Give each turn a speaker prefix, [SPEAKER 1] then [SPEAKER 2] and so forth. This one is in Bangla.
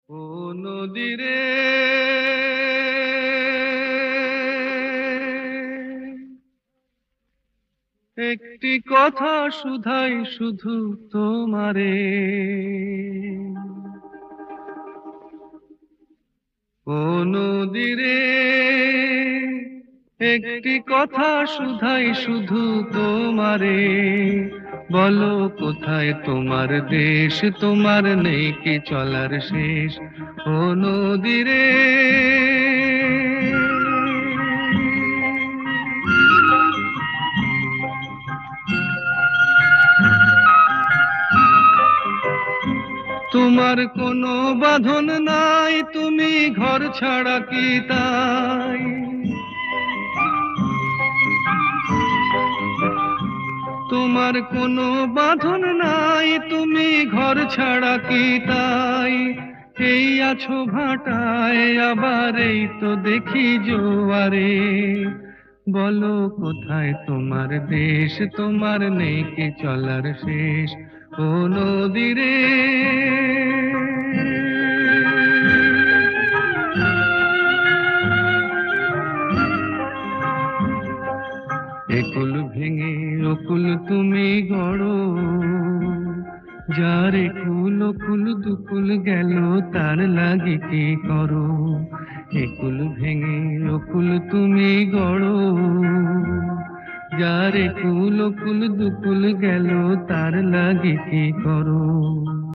[SPEAKER 1] ও নদী রে, একটি কথা শুধাই শুধু তোমারে। ও নদী রে, একটি কথা শুধাই শুধু তোমারে। বলো কোথায় তোমার দেশ, তোমার নেই কি চলার শেষ। ও নদী রে, তোমার কোনো বাঁধন নাই, তুমি ঘর ছাড়া কি তাই। তোমার কোনো বাঁধন নাই, তুমি ঘর ছাড়া কি তাই। এই আছো ভাটায়, আবার এই তো দেখি জোয়ারে। বলো কোথায় তোমার দেশ, তোমার নেই কি চলার শেষ। ও নদী রে, একুল ভেঙে অকুল তুমি গড়ো, যার একুল অকুল দুকুল গেল তার লাগি কি করো। একুল ভেঙে অকুল তুমি গড়ো, যার একুল অকুল দুকুল গেল তার লাগি কি করো।